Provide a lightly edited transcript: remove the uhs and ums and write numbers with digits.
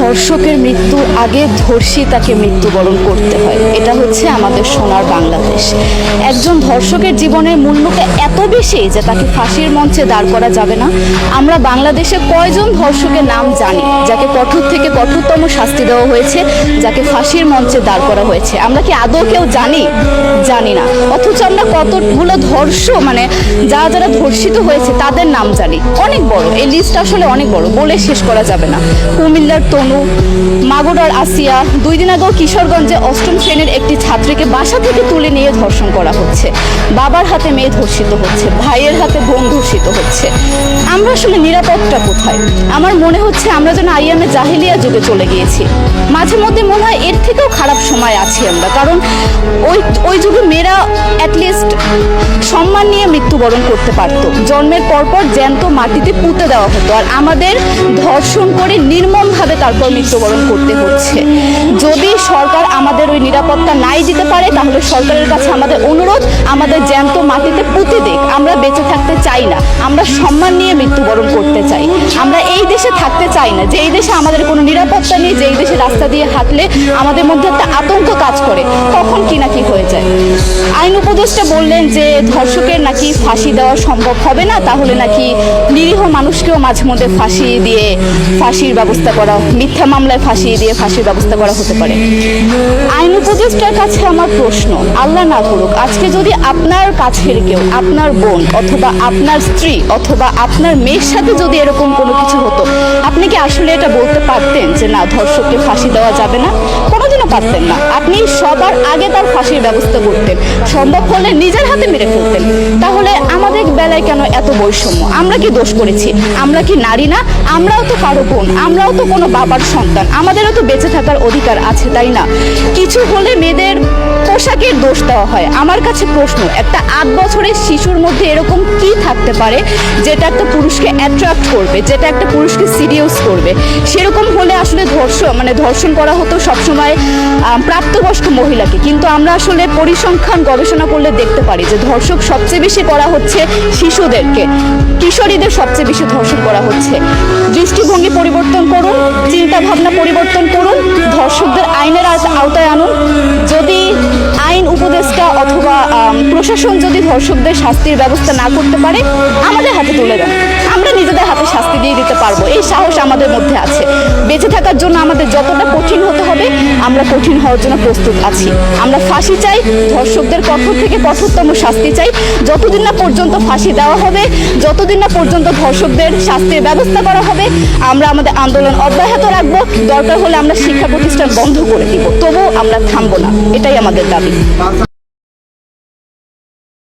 ধর্ষকের মৃত্যুর আগে ধর্ষী তাকে মৃত্যুবরণ করতে হয়। এটা হচ্ছে আমাদের সোনার বাংলাদেশ। একজন ধর্ষকের জীবনের মূল্যটা এত বেশি যে তাকে ফাঁসির মঞ্চে দাঁড় করা যাবে না। আমরা বাংলাদেশে কয়জন ধর্ষকের নাম জানি যাকে কঠোর থেকে কঠোরতম শাস্তি দেওয়া হয়েছে, যাকে ফাঁসির মঞ্চে দাঁড় করা হয়েছে? আমরা কি আদৌ কেউ জানি? জানি না। অথচ আমরা কতগুলো যারা ধর্ষিত হয়েছে তাদের নাম জানি। অনেক বড় এই লিস্ট, আসলে অনেক বড়, বলে শেষ করা যাবে না। কুমিল্লার তনু, মাগুরার আসিয়া, 2 দিন আগেও কিশোরগঞ্জে 8ম শ্রেণীর একটি ছাত্রীকে বাসা থেকে তুলে নিয়ে ধর্ষণ করা হচ্ছে। বাবার হাতে মেয়ে ধর্ষিত হচ্ছে, ভাইয়ের হাতে বোন ধর্ষিত হচ্ছে। আমরা আসলে নিরাপদটা কোথায়? আমার মনে হচ্ছে আমরা যেন আইয়ামে জাহিলিয়া যুগে চলে গিয়েছি। মাঝে মধ্যে মনে হয় এর থেকেও খারাপ সময় আছি আমরা, কারণ ওই যুগে মেয়েরা অ্যাটলিস্ট সম্মান নিয়ে মৃত্যুবরণ করতে পারত। জন্মের পরপর জ্যান্ত মাটিতে পুঁতে দেওয়া হতো, আর আমাদের ধর্ষণ করে নির্মমভাবে তারপর মৃত্যুবরণ করতে হচ্ছে। যদি সরকার আমাদের ওই নিরাপত্তা নাই দিতে পারে, তাহলে সরকারের কাছে আমাদের অনুরোধ, আমাদের জ্যান্ত মাটিতে পুঁতে দিক। আমরা বেঁচে থাকতে চাই না, আমরা সম্মান নিয়ে মৃত্যুবরণ করতে চাই। আমরা এই দেশে থাকতে চাই না যে এই দেশে আমাদের কোনো নিরাপত্তা নেই, যে এই দেশে রাস্তা দিয়ে হাঁটলে আমাদের মধ্যে একটা আতঙ্ক কাজ করে, কখন কি না কি হয়ে যায়। আইন উপদেষ্টা বললেন যে ধর্ষকের নাকি ফাঁসি দেওয়া সম্ভব হবে না, তাহলে নাকি নিরীহ মানুষকেও মাঝে মধ্যে ফাঁসির ব্যবস্থা করা, মিথ্যা মামলায় ফাঁসি দিয়ে ফাঁসির ব্যবস্থা করা হতে পারে। আইন উপদেষ্টার কাছে আমার প্রশ্ন, আল্লাহ না করুক আজকে যদি আপনার কাছের কেউ, আপনার বোন অথবা আপনার স্ত্রী অথবা আপনার মেয়ের সাথে যদি এরকম কোনো কিছু হতো, আপনি কি আসলে এটা বলতে পারতেন যে না, ধর্ষককে ফাঁসি দেওয়া যাবে না? কোনোদিনও পারতেন না। আপনি সবার আগে তার ফাঁসির ব্যবস্থা করতেন, সম্ভব হলে নিজের হাতে মেরে ফেলতেন। তাহলে আমাদের বেলায় কেন এত বৈষম্য? আমরা কি দোষ করেছি? আমরা কি নারী না? আমরাও তো কারো বোন, আমরাও তো কোনো বাবার সন্তান, আমাদেরও তো বেঁচে থাকার অধিকার আছে, তাই না? কিছু হলে মেয়েদের পোশাকের দোষ দেওয়া হয়। আমার কাছে প্রশ্ন, একটা 8 বছরের শিশুর মধ্যে এরকম কি থাকতে পারে যেটা একটা পুরুষকে অ্যাট্রাক্ট করবে, যেটা একটা পুরুষকে সিরিয়াস করবে? সেরকম হলে আসলে ধর্ষণ করা হতো সবসময় প্রাপ্তবয়স্ক মহিলাকে। কিন্তু আমরা আসলে পরিসংখ্যান গবেষণা করলে দেখতে পারি যে ধর্ষক সবচেয়ে বেশি করা হচ্ছে শিশুদেরকে, কিশোরীদের সবচেয়ে বেশি ধর্ষণ করা হচ্ছে। দৃষ্টিভঙ্গি পরিবর্তন করুন, চিন্তা ভাবনা পরিবর্তন করুন, ধর্ষকদের আইনের আওতায় আনুন। যদি আইন উপদেষ্টা অথবা প্রশাসন যদি ধর্ষকদের শাস্তির ব্যবস্থা না করতে পারে, আমাদের হাতে তুলে দেন, আমরা নিজেদের হাতে শাস্তি দিয়ে দিতে পারবো। এই সাহস আমাদের মধ্যে আছে। বেঁচে থাকার জন্য আমাদের যতটা কঠিন হতে হবে, আমরা কঠিন হওয়ার জন্য প্রস্তুত আছি। আমরা ফাঁসি চাই, ধর্ষকদের কঠোর থেকে কঠোরতম শাস্তি চাই। যতদিন না পর্যন্ত ফাঁসি দেওয়া হবে, যতদিন না পর্যন্ত ধর্ষকদের শাস্তির ব্যবস্থা করা হবে, আমরা আমাদের আন্দোলন অব্যাহত রাখবো। দরকার হলে আমরা শিক্ষা প্রতিষ্ঠান বন্ধ করে দিব, তবুও আমরা থামবো না। এটাই আমাদের দাবি।